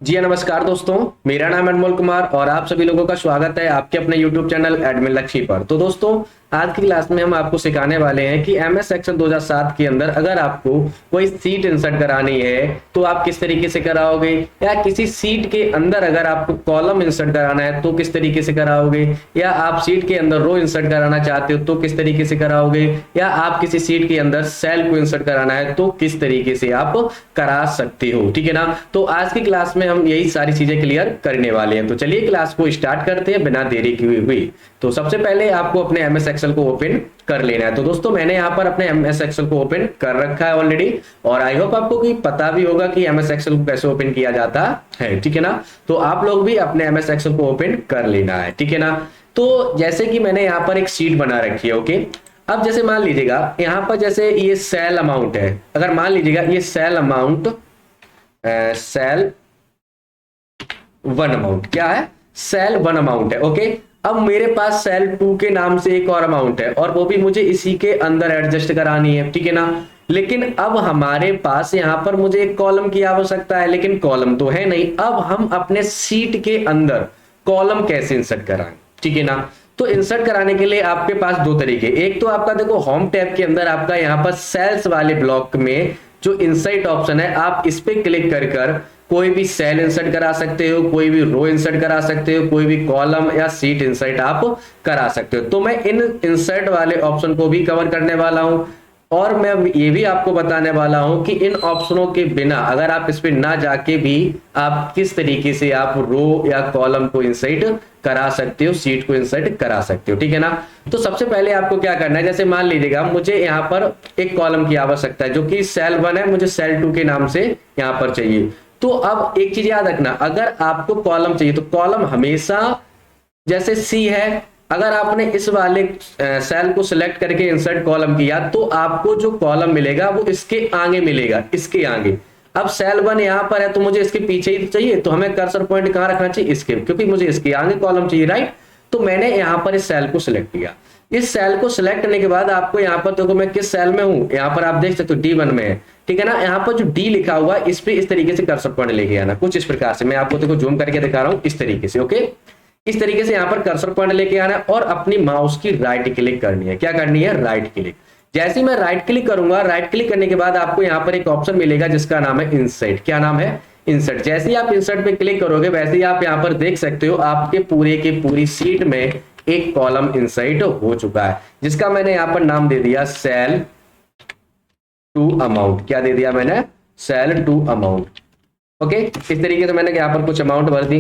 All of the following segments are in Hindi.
जी हाँ, नमस्कार दोस्तों। मेरा नाम है अनमोल कुमार और आप सभी लोगों का स्वागत है आपके अपने YouTube चैनल एडमिन लक्ष्मी पर। तो दोस्तों, आज की क्लास में हम आपको सिखाने वाले हैं कि एमएस एक्सेल 2007 के अंदर अगर आपको कोई सीट इंसर्ट करानी है तो आप किस तरीके से कराओगे, या किसी सीट के अंदर अगर आपको कॉलम इंसर्ट कराना है तो किस तरीके से कराओगे, या आप सीट के अंदर रो इंसर्ट कराना चाहते हो तो किस तरीके से कराओगे, या आप किसी सीट के अंदर सेल को इंसर्ट कराना है तो किस तरीके से आप करा सकते हो। ठीक है ना। तो आज की क्लास में हम यही सारी चीजें क्लियर करने वाले हैं। तो चलिए क्लास को स्टार्ट करते हैं बिना देरी किए हुए। तो सबसे पहले आपको अपने एमएस एक्सेल को ओपन कर लेना है। तो दोस्तों, मैंने यहाँ पर अपने एमएस एक्सेल को ओपन कर रखा है ऑलरेडी, और आई होप आपको भी पता भी होगा कि एमएस एक्सेल को कैसे ओपन किया जाता है। ठीक है ना। तो आप लोग भी अपने एमएस एक्सेल को ओपन कर लेना है। ठीक है ना। तो जैसे कि मैंने यहाँ पर एक शीट बना रखी है। ओके। अब जैसे मान लीजिएगा यहाँ पर जैसे ये सेल अमाउंट है, अगर मान लीजिएगा ये cell amount cell one amount क्या है, सेल वन अमाउंट है। ओके। अब मेरे पास सेल टू के नाम से एक और अमाउंट है और वो भी मुझे इसी के अंदर एडजस्ट करानी है। ठीक है ना। लेकिन अब हमारे पास यहां पर मुझे एक कॉलम की आवश्यकता है, लेकिन कॉलम तो है नहीं। अब हम अपने सीट के अंदर कॉलम कैसे इंसर्ट कराएं। ठीक है ना। तो इंसर्ट कराने के लिए आपके पास दो तरीके, एक तो आपका देखो होम टैब के अंदर आपका यहां पर सेल्स वाले ब्लॉक में जो इंसर्ट ऑप्शन है, आप इस पे क्लिक कर कर कोई भी सेल इंसर्ट करा सकते हो, कोई भी रो इंसर्ट करा सकते हो, कोई भी कॉलम या सीट इंसर्ट आप करा सकते हो। तो मैं इन इंसर्ट वाले ऑप्शन को भी कवर करने वाला हूं, और मैं ये भी आपको बताने वाला हूं कि इन ऑप्शनों के बिना अगर आप इस पे ना जाके भी आप किस तरीके से आप रो या कॉलम को इंसर्ट करा सकते हो, सीट को इंसर्ट करा सकते हो। ठीक है ना। तो सबसे पहले आपको क्या करना है, जैसे मान लीजिएगा मुझे यहाँ पर एक कॉलम की आवश्यकता है जो कि सेल वन है, मुझे सेल टू के नाम से यहाँ पर चाहिए। तो अब एक चीज याद रखना, अगर आपको कॉलम चाहिए तो कॉलम हमेशा जैसे सी है, अगर आपने इस वाले सेल को सिलेक्ट करके इंसर्ट कॉलम किया तो आपको जो कॉलम मिलेगा वो इसके आगे मिलेगा, इसके आगे। अब सेल वन यहां पर है तो मुझे इसके पीछे ही चाहिए, तो हमें कर्सर पॉइंट कहां रखना चाहिए, इसके, क्योंकि मुझे इसके आगे कॉलम चाहिए। राइट। तो मैंने यहां पर इस सेल को सिलेक्ट किया। इस सेल को सिलेक्ट करने के बाद आपको यहाँ पर देखो मैं किस सेल में हूं, यहाँ पर आप देख सकते हो D1 में है। ठीक है ना। यहाँ पर जो डी लिखा हुआ है इस पे इस तरीके से कर्सर पॉइंट लेके आना, कुछ इस प्रकार से। मैं आपको देखो जूम करके दिखा रहा हूं इस तरीके से। ओके। इस तरीके से यहाँ पर कर्सर पॉइंट लेके आना है और अपनी माउस की राइट क्लिक करनी है। क्या करनी है, राइट क्लिक। जैसे ही मैं राइट क्लिक करूंगा, राइट क्लिक करने के बाद आपको यहाँ पर एक ऑप्शन मिलेगा जिसका नाम है इंसर्ट। क्या नाम है, इंसर्ट। जैसे ही आप इंसर्ट पे क्लिक करोगे वैसे ही आप यहाँ पर देख सकते हो आपके पूरे के पूरी सीट में एक कॉलम इंसर्ट हो चुका है, जिसका मैंने यहाँ पर नाम दे दिया सेल टू अमाउंट। क्या दे दिया मैंने, सेल टू अमाउंट। ओके। इस तरीके से मैंने यहाँ पर कुछ अमाउंट भर दी।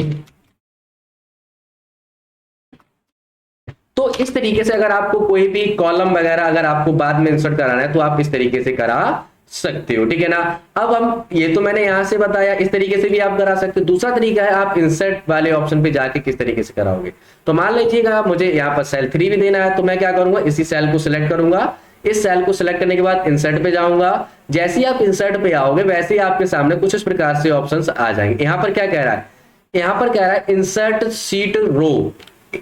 तो इस तरीके से अगर आपको कोई भी कॉलम वगैरह अगर आपको बाद में इंसर्ट कराना है तो आप इस तरीके से करा सकते हो। ठीक है ना। अब हम ये तो मैंने यहां से बताया, इस तरीके से भी आप करा सकते हो। दूसरा तरीका है आप इंसर्ट वाले ऑप्शन पे जाके किस तरीके से कराओगे। तो मान लीजिएगा मुझे यहाँ पर सेल 3 भी देना है, तो मैं क्या करूंगा, इसी सेल को सिलेक्ट करूंगा। इस सेल को सिलेक्ट करने के बाद इंसर्ट पे जाऊंगा। जैसे ही आप इंसर्ट पे आओगे वैसे ही आपके सामने कुछ इस प्रकार से ऑप्शंस आ जाएंगे। यहाँ पर क्या कह रहा है, यहाँ पर कह रहा है इंसर्ट सीट रो।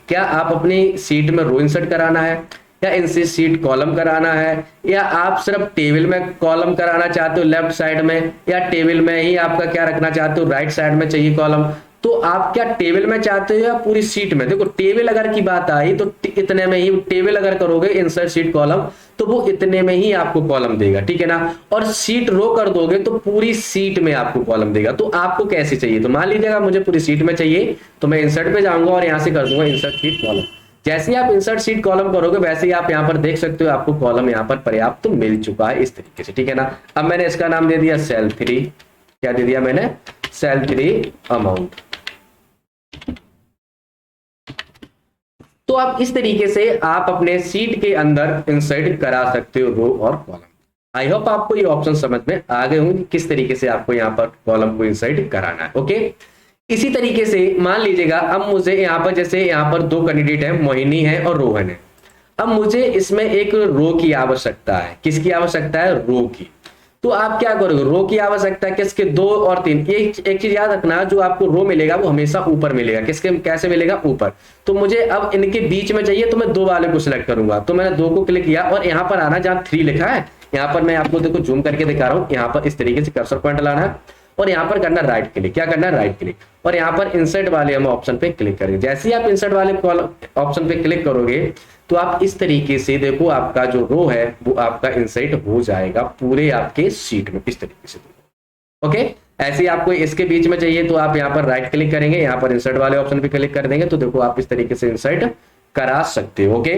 क्या आप अपनी सीट में रो इंसर्ट कराना है, या इनसे सीट कॉलम कराना है, या आप सिर्फ टेबल में कॉलम कराना चाहते हो लेफ्ट साइड में, या टेबल में ही आपका क्या रखना चाहते हो, राइट साइड में चाहिए कॉलम। तो आप क्या टेबल में चाहते हो या पूरी सीट में। देखो टेबल अगर की बात आई तो इतने में ही टेबल अगर करोगे इंसर्ट सीट कॉलम तो वो इतने में ही आपको कॉलम देगा। ठीक है ना। और सीट रो कर दोगे तो पूरी सीट में आपको कॉलम देगा। तो आपको कैसे चाहिए, तो मान लीजिएगा मुझे पूरी सीट में चाहिए तो मैं इंसर्ट पे जाऊंगा और यहां से कर दूंगा इंसर्ट सीट कॉलम। जैसे ही आप इंसर्ट सीट कॉलम करोगे वैसे ही आप यहाँ पर देख सकते हो आपको कॉलम यहाँ पर पर्याप्त मिल चुका है इस तरीके से। ठीक है ना। अब मैंने इसका नाम दे दिया सेल 3। क्या दे दिया मैंने, सेल 3 अमाउंट। तो आप इस तरीके से आप अपने सीट के अंदर इंसर्ट करा सकते हो रो और कॉलम। आई होप आपको ये ऑप्शन समझ में आ गए होंगे किस तरीके से आपको यहाँ पर कॉलम को इंसर्ट कराना है। ओके। इसी तरीके से मान लीजिएगा अब मुझे यहाँ पर जैसे यहाँ पर दो कैंडिडेट है, मोहिनी है और रोहन है। अब मुझे इसमें एक रो की आवश्यकता है। किसकी आवश्यकता है, रो की। तो आप क्या करोगे, रो की आवश्यकता है किसके, 2 और 3। ये एक चीज याद रखना, जो आपको रो मिलेगा वो हमेशा ऊपर मिलेगा। किसके, कैसे मिलेगा, ऊपर। तो मुझे अब इनके बीच में चाहिए तो मैं 2 वाले को सिलेक्ट करूंगा। तो मैंने 2 को क्लिक किया और यहाँ पर आना जहां 3 लिखा है, यहाँ पर मैं आपको देखो जूम करके दिखा रहा हूँ, यहाँ पर इस तरीके से कर्सर पॉइंट लाना है और यहाँ पर करना राइट क्लिक। क्या करना है? राइट क्लिक, और यहाँ पर इंसर्ट वाले हम ऑप्शन पे क्लिक करेंगे। जैसे ही आप इंसर्ट वाले ऑप्शन पे क्लिक करोगे तो आप इस तरीके से देखो आपका जो रो है वो आपका इंसर्ट हो जाएगा पूरे आपके शीट में, इस तरीके से। ओके, ऐसे ही आपको इसके बीच में चाहिए तो आप यहाँ पर राइट क्लिक करेंगे, यहाँ पर इंसर्ट वाले ऑप्शन पे क्लिक कर देंगे तो देखो आप इस तरीके से इंसर्ट करा सकते हो। ओके,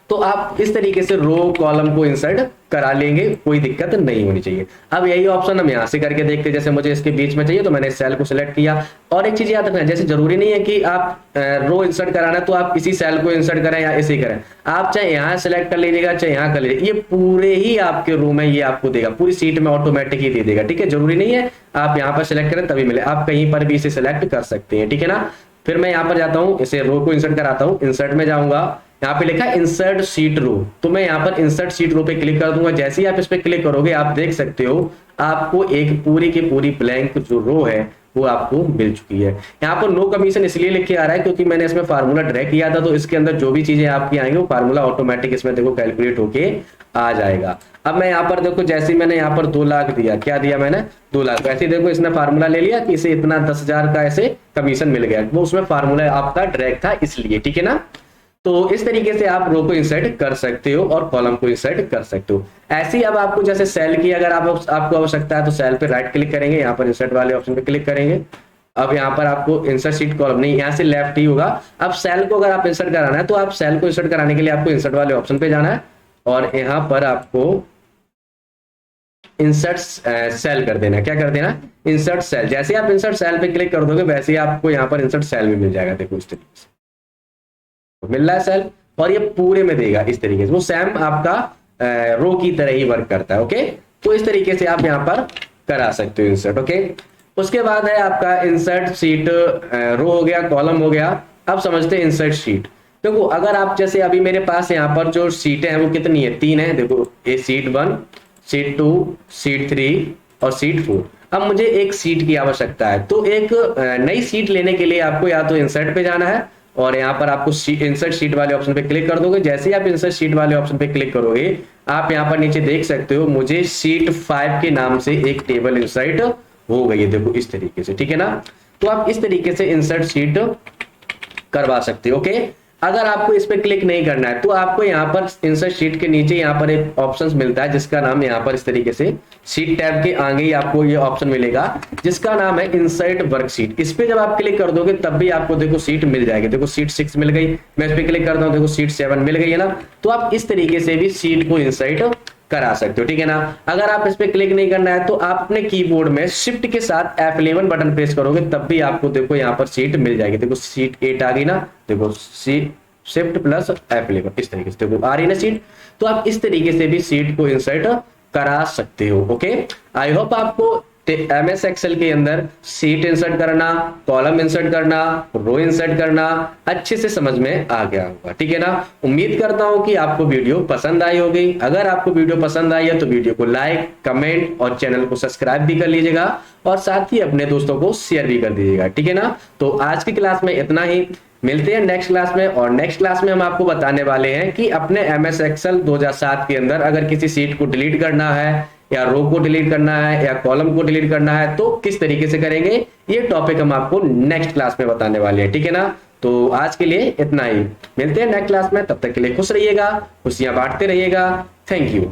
तो आप इस तरीके से रो कॉलम को इंसर्ट करा लेंगे, कोई दिक्कत नहीं होनी चाहिए। अब यही ऑप्शन हम यहां से करके देखते हैं। जैसे मुझे इसके बीच में चाहिए तो मैंने इस सेल को सिलेक्ट किया। और एक चीज याद रखना, जैसे जरूरी नहीं है कि आप रो इंसर्ट कराना तो आप इसी सेल को इंसर्ट करें या इसे करें, आप चाहे यहां सेलेक्ट कर लीजिएगा चाहे यहां कर लीजिए, ये पूरे ही आपके रो में ये आपको देगा, पूरी सीट में ऑटोमेटिक ही दे देगा। ठीक है, जरूरी नहीं है आप यहाँ पर सिलेक्ट करें तभी मिले, आप कहीं पर भी इसे सिलेक्ट कर सकते हैं। ठीक है ना, फिर मैं यहाँ पर जाता हूँ, इसे रो को इंसर्ट कराता हूँ। इंसर्ट में जाऊंगा, यहाँ पे लिखा इंसर्ट शीट रो, तो मैं यहाँ पर इंसर्ट शीट रो पे क्लिक कर दूंगा। जैसे ही आप इस पे क्लिक करोगे आप देख सकते हो आपको एक पूरी की पूरी ब्लैंक जो रो है वो आपको मिल चुकी है। यहाँ पर नो कमीशन इसलिए लिख के आ रहा है क्योंकि मैंने इसमें फार्मूला ड्रैग किया था, तो इसके अंदर जो भी चीजें आपकी आएंगी वो फार्मूला ऑटोमेटिक इसमें देखो कैलकुलेट होके आ जाएगा। अब मैं यहाँ पर देखो जैसे मैंने यहाँ पर 2 लाख दिया, क्या दिया मैंने? 2 लाख। ऐसे देखो इसने फार्मूला ले लिया कि इसे इतना 10,000 का ऐसे कमीशन मिल गया, वो उसमें फार्मूला आपका ड्रैग था इसलिए। ठीक है ना, तो इस तरीके से आप रो को इंसर्ट कर सकते हो और कॉलम को इंसर्ट कर सकते हो। ऐसे ही अब आपको जैसे सेल की अगर आपको आवश्यकता है तो सेल पे राइट क्लिक करेंगे, यहाँ पर इंसर्ट वाले ऑप्शन पे क्लिक करेंगे। अब यहाँ पर आपको इंसर्ट शीट कॉलम नहीं, यहाँ से लेफ्ट ही होगा। अब सेल को अगर आप इंसर्ट कराना है तो आप सेल को इंसर्ट कराने के लिए आपको इंसर्ट वाले ऑप्शन पे जाना है और यहाँ पर आपको इंसर्ट सेल कर देना। क्या कर देना? Insert cell. जैसे आप इंसर्ट सेल पे क्लिक कर दोगे वैसे ही आपको यहाँ पर इंसर्ट सेल भी मिल जाएगा। देखो इस तरीके से मिल रहा है सेल, और ये पूरे में देगा इस तरीके से, वो सेम आपका रो की तरह ही वर्क करता है। ओके, तो इस तरीके से आप यहाँ पर करा सकते हो इंसर्ट। ओके, उसके बाद है आपका इंसर्ट शीट रो हो गया, कॉलम हो गया। अब समझते हैं इंसर्ट शीट। देखो अगर आप जैसे अभी मेरे पास यहाँ पर जो सीटें हैं वो कितनी है? 3 है। देखो ये सीट 1, सीट 2, सीट 3 और सीट 4। अब मुझे एक सीट की आवश्यकता है, तो एक नई सीट लेने के लिए आपको या तो इंसर्ट पे जाना है और यहाँ पर आपको इंसर्ट शीट वाले ऑप्शन पे क्लिक कर दोगे। जैसे ही आप इंसर्ट शीट वाले ऑप्शन पे क्लिक करोगे आप यहाँ पर नीचे देख सकते हो मुझे सीट 5 के नाम से एक टेबल इंसर्ट हो गई है। देखो इस तरीके से। ठीक है ना, तो आप इस तरीके से इंसर्ट शीट करवा सकते हो। ओके, अगर आपको इस पे क्लिक नहीं करना है तो आपको यहाँ पर इंसर्ट शीट के नीचे यहाँ पर एक ऑप्शन मिलता है जिसका नाम यहाँ पर इस तरीके से शीट टैब के आगे ही आपको ये ऑप्शन मिलेगा जिसका नाम है इंसर्ट वर्कशीट। इस पे जब आप क्लिक कर दोगे तब भी आपको देखो सीट मिल जाएगी। देखो सीट 6 मिल गई, मैं इस पे क्लिक करता हूँ, देखो सीट 7 मिल गई है ना। तो आप इस तरीके से भी सीट को इंसर्ट करा सकते हो। ठीक है ना, अगर आप इस पे क्लिक नहीं करना है तो आप अपने कीबोर्ड में शिफ्ट के साथ F11 बटन प्रेस करोगे तब भी आपको देखो यहाँ पर सीट मिल जाएगी। देखो सीट 8 आ गई ना, देखो सीट शिफ्ट प्लस F11 इस तरीके से देखो आ रही ना सीट। तो आप इस तरीके से भी सीट को इंसर्ट करा सकते हो। ओके, आई होप आपको MS एक्सेल के अंदर सीट इंसर्ट करना, कॉलम इंसर्ट करना, रो इंसर्ट करना अच्छे से समझ में आ गया होगा। ठीक है ना, उम्मीद करता हूं कि आपको वीडियो पसंद आई होगी। अगर आपको वीडियो पसंद आई है तो वीडियो को लाइक, कमेंट और चैनल को सब्सक्राइब भी कर लीजिएगा और साथ ही अपने दोस्तों को शेयर भी कर दीजिएगा। ठीक है ना, तो आज की क्लास में इतना ही, मिलते हैं नेक्स्ट क्लास में। और नेक्स्ट क्लास में हम आपको बताने वाले हैं कि अपने MS एक्सेल 2007 के अंदर अगर किसी सीट को डिलीट करना है या रो को डिलीट करना है या कॉलम को डिलीट करना है तो किस तरीके से करेंगे, ये टॉपिक हम आपको नेक्स्ट क्लास में बताने वाले हैं। ठीक है ना, तो आज के लिए इतना ही, मिलते हैं नेक्स्ट क्लास में। तब तक के लिए खुश रहिएगा, खुशियां बांटते रहिएगा। Thank you.